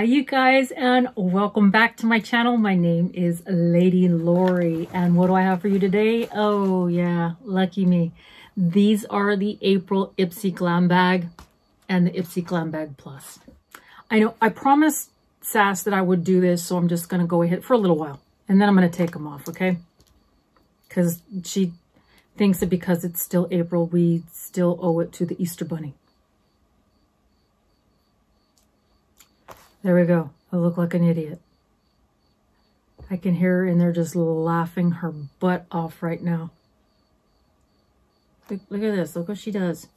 Hi you guys, and welcome back to my channel. My name is Lady Lori, and what do I have for you today? Oh yeah, lucky me. These are the April IPSY Glam Bag and the IPSY Glam Bag Plus. I know I promised Sass that I would do this, so I'm just going to go ahead for a little while and then I'm going to take them off, okay? Because she thinks that because it's still April, we still owe it to the Easter Bunny. There we go. I look like an idiot. I can hear her in there just laughing her butt off right now. Look at this. Look what she does.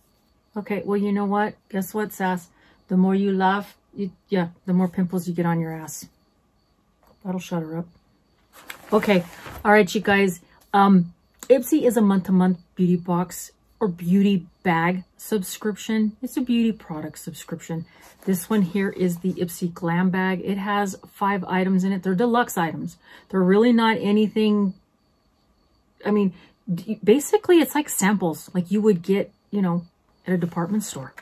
Okay, well, you know what? Guess what, Sass? The more you laugh, the more pimples you get on your ass. That'll shut her up. Okay. All right, you guys. IPSY is a month-to-month beauty box or beauty bag subscription. It's a beauty product subscription. This one here is the IPSY Glam Bag. It has 5 items in it. They're deluxe items. They're really not anything. I mean, basically it's like samples like you would get, you know, at a department store.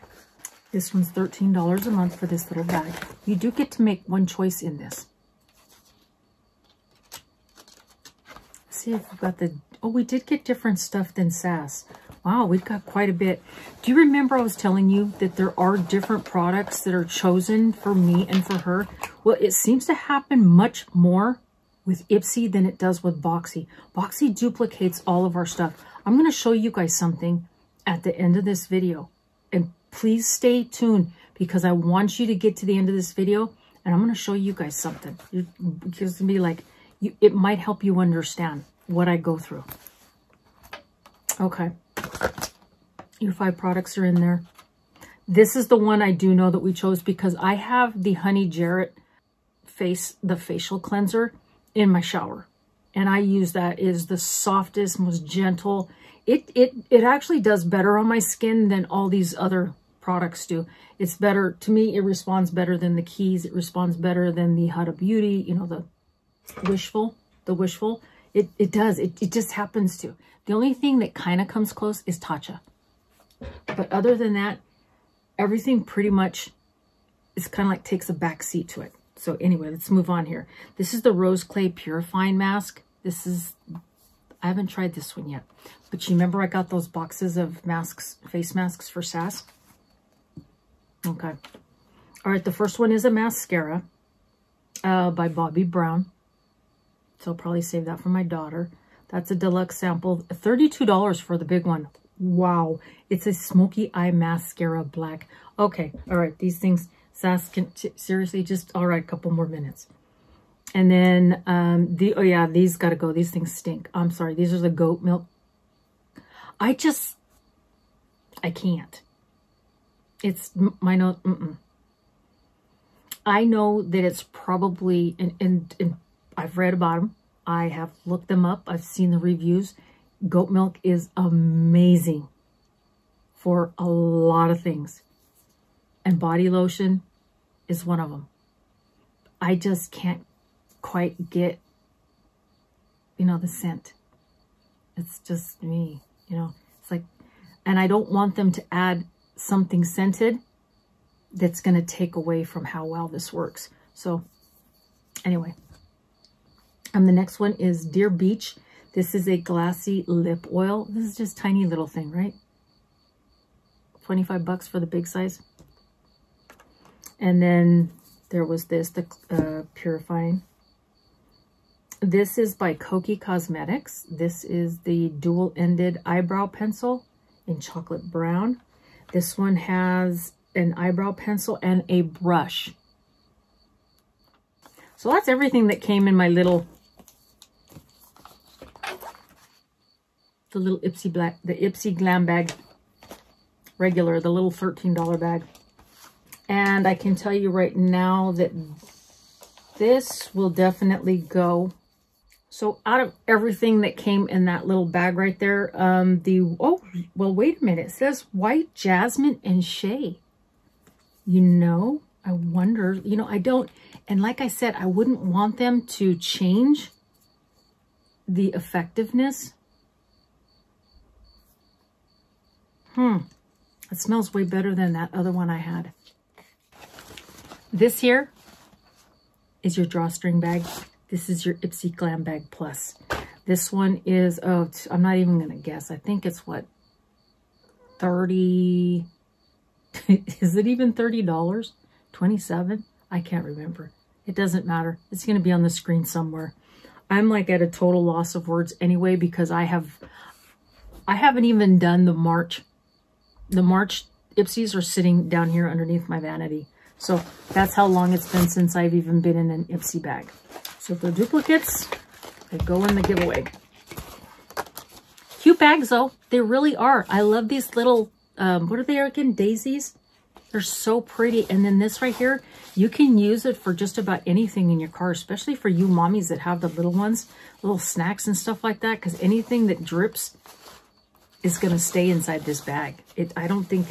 This one's $13 a month for this little bag. You do get to make one choice in this. Let's see if we've got the, oh, we did get different stuff than Sass. Wow, we've got quite a bit. Do you remember I was telling you that there are different products that are chosen for me and for her? Well, it seems to happen much more with IPSY than it does with Boxy. Boxy duplicates all of our stuff. I'm going to show you guys something at the end of this video. And please stay tuned because I want you to get to the end of this video and I'm going to show you guys something. It's going to be like, it might help you understand what I go through. Okay. Your 5 products are in there. This is the one I do know that we chose because I have the Honey Jarrett the facial cleanser in my shower. And I use that. It is the softest, most gentle. It actually does better on my skin than all these other products do. It's better, to me, it responds better than the Keys. It responds better than the Huda Beauty, you know, the Wishful. It does. It just happens to. The only thing that kind of comes close is Tatcha. But other than that, everything pretty much is kind of like takes a back seat to it. So anyway, let's move on here. This is the Rose Clay Purifying Mask. This is, I haven't tried this one yet. But you remember I got those boxes of masks, face masks for Sass? Okay. All right, the first one is a mascara by Bobbi Brown. So I'll probably save that for my daughter. That's a deluxe sample. $32 for the big one. Wow. It's a smoky eye mascara black. Okay. All right. These things, Sass can seriously just, all right, a couple more minutes. And then, oh yeah, these got to go. These things stink. I'm sorry. These are the goat milk. I can't. It's my nose. I know that it's probably, and I've read about them. I have looked them up. I've seen the reviews. Goat milk is amazing for a lot of things. And body lotion is one of them. I just can't quite get, you know, the scent. It's just me, you know. It's like, and I don't want them to add something scented that's going to take away from how well this works. So anyway. And the next one is Dear Beach. This is a glassy lip oil. This is just tiny little thing, right? 25 bucks for the big size. And then there was this, the purifying. This is by Koki Cosmetics. This is the dual-ended eyebrow pencil in chocolate brown. This one has an eyebrow pencil and a brush. So that's everything that came in my little the little IPSY Glam Bag, regular, the little $13 bag. And I can tell you right now that this will definitely go. So out of everything that came in that little bag right there, oh, well, wait a minute. It says White Jasmine and Shea. You know, I wonder, you know, I don't, and like I said, I wouldn't want them to change the effectiveness. It smells way better than that other one I had. This here is your drawstring bag. This is your IPSY Glam Bag Plus. This one is, oh, I'm not even going to guess. I think it's what, 30, is it even $30? 27? I can't remember. It doesn't matter. It's going to be on the screen somewhere. I'm like at a total loss of words anyway, because I haven't even done the March. The March IPSYs are sitting down here underneath my vanity. So that's how long it's been since I've even been in an IPSY bag. So if they're duplicates, they go in the giveaway. Cute bags though. They really are. I love these little, what are they again? Daisies? They're so pretty. And then this right here, you can use it for just about anything in your car, especially for you mommies that have the little ones, little snacks and stuff like that, because anything that drips is going to stay inside this bag. I don't think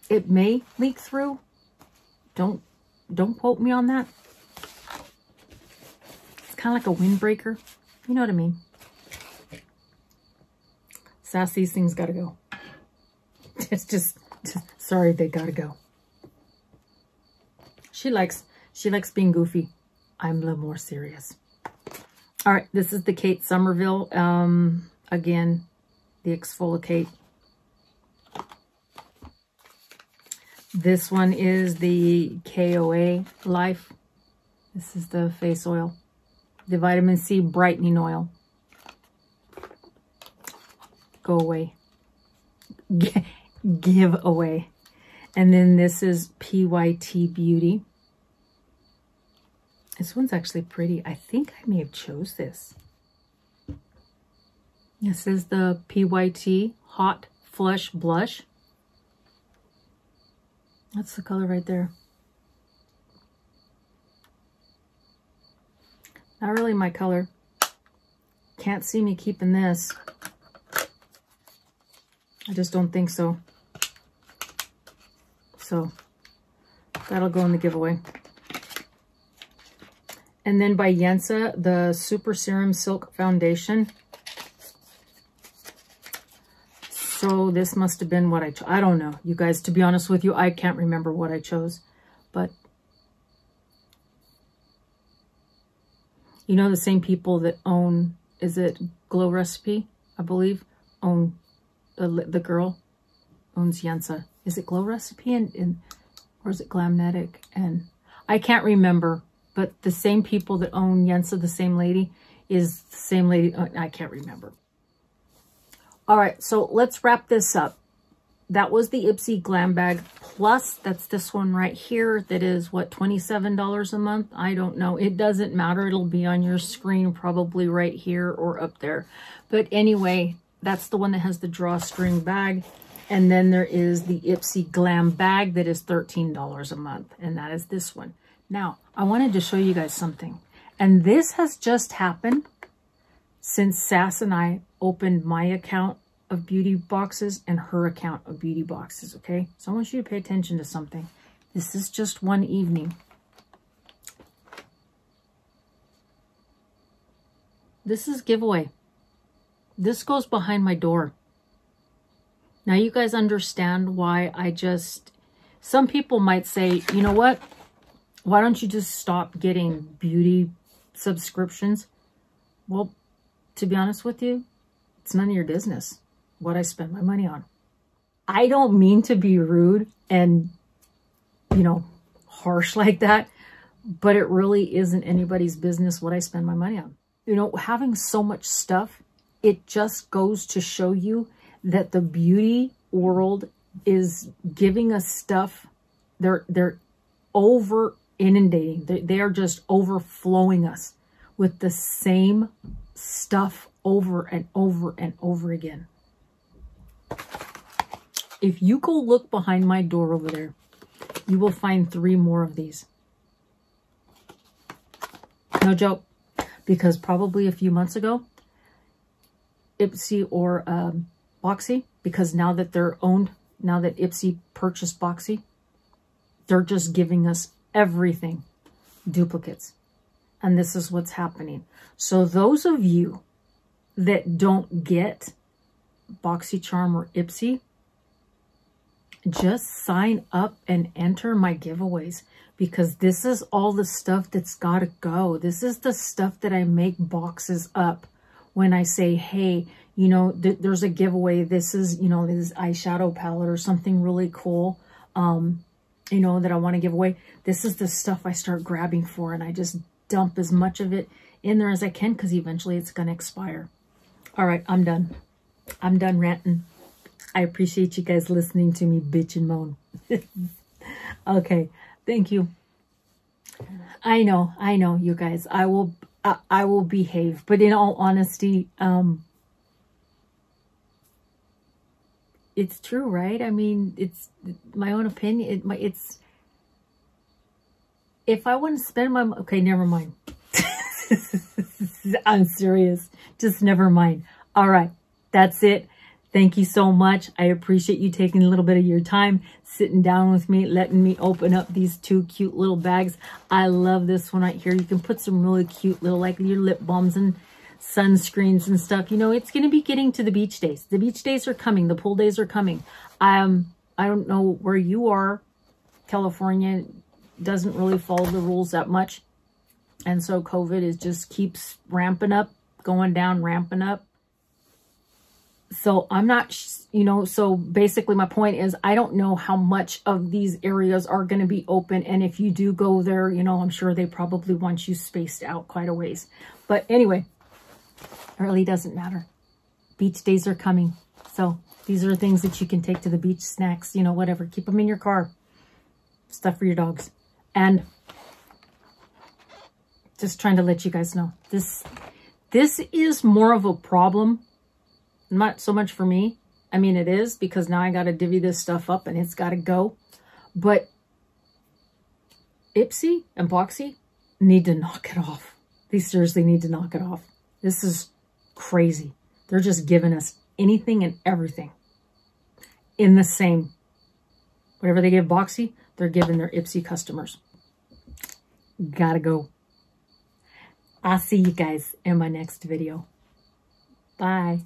it may leak through. Don't quote me on that. It's kind of like a windbreaker. You know what I mean? Sass, these things got to go. It's just sorry, they got to go. She likes being goofy. I'm a little more serious. All right, this is the Kate Somerville. Again, the Exfoliate. This one is the KOA Life. This is the face oil. The vitamin C brightening oil. Go away. Give away. And then this is PYT Beauty. This one's actually pretty. I think I may have chose this. This is the PYT Hot Flush Blush. That's the color right there. Not really my color. Can't see me keeping this. I just don't think so. So that'll go in the giveaway. And then by Yensa, the Super Serum Silk Foundation. So this must have been what I chose. I don't know, you guys, to be honest with you, I can't remember what I chose. But you know, the same people that own, is it Glow Recipe, I believe, own the girl owns Yensa. Is it Glow Recipe or is it Glamnetic? And I can't remember, but the same people that own Yensa, the same lady, is the same lady. I can't remember. All right, so let's wrap this up. That was the IPSY Glam Bag Plus. That's this one right here. That is, what, $27 a month? I don't know. It doesn't matter. It'll be on your screen probably right here or up there. But anyway, that's the one that has the drawstring bag. And then there is the IPSY Glam Bag that is $13 a month. And that is this one. Now, I wanted to show you guys something. And this has just happened since Sass and I opened my account of beauty boxes and her account of beauty boxes, okay? So I want you to pay attention to something. This is just one evening. This is giveaway. This goes behind my door. Now you guys understand why some people might say, you know what? Why don't you just stop getting beauty subscriptions? Well, to be honest with you, it's none of your business what I spend my money on. I don't mean to be rude and, you know, harsh like that, but it really isn't anybody's business what I spend my money on. You know, having so much stuff, it just goes to show you that the beauty world is giving us stuff. They're over inundating. They are just overflowing us with the same stuff over and over and over again. If you go look behind my door over there, you will find 3 more of these. No joke. Because probably a few months ago, IPSY or Boxy, because now that they're owned, now that IPSY purchased Boxy, they're just giving us everything, duplicates. And this is what's happening. So those of you that don't get BOXYCHARM or IPSY, just sign up and enter my giveaways. because this is all the stuff that's got to go. This is the stuff that I make boxes up when I say, hey, you know, there's a giveaway. This is, you know, this eyeshadow palette or something really cool, you know, that I want to give away. This is the stuff I start grabbing for, and I just dump as much of it in there as I can, because eventually it's going to expire. All right, I'm done. I'm done ranting. I appreciate you guys listening to me bitch and moan. Okay, thank you. I know, you guys. I will behave, but in all honesty, it's true, right? I mean, it's my own opinion. It's if I want to spend my, okay, never mind. I'm serious. Just never mind. All right, that's it. Thank you so much. I appreciate you taking a little bit of your time, sitting down with me, letting me open up these two cute little bags. I love this one right here. You can put some really cute little, like your lip balms and sunscreens and stuff. You know, it's going to be getting to the beach days. The beach days are coming. The pool days are coming. I don't know where you are. California doesn't really follow the rules that much. And so COVID is just keeps ramping up, going down, ramping up. So I'm not, you know, so basically my point is I don't know how much of these areas are going to be open. And if you do go there, you know, I'm sure they probably want you spaced out quite a ways. But anyway, it really doesn't matter. Beach days are coming. So these are things that you can take to the beach, snacks, you know, whatever. Keep them in your car. Stuff for your dogs. And just trying to let you guys know, this is more of a problem. Not so much for me. I mean, it is, because now I got to divvy this stuff up and it's got to go. But IPSY and Boxy need to knock it off. They seriously need to knock it off. This is crazy. They're just giving us anything and everything in the same. Whatever they give Boxy, they're giving their IPSY customers. Gotta go. I'll see you guys in my next video. Bye.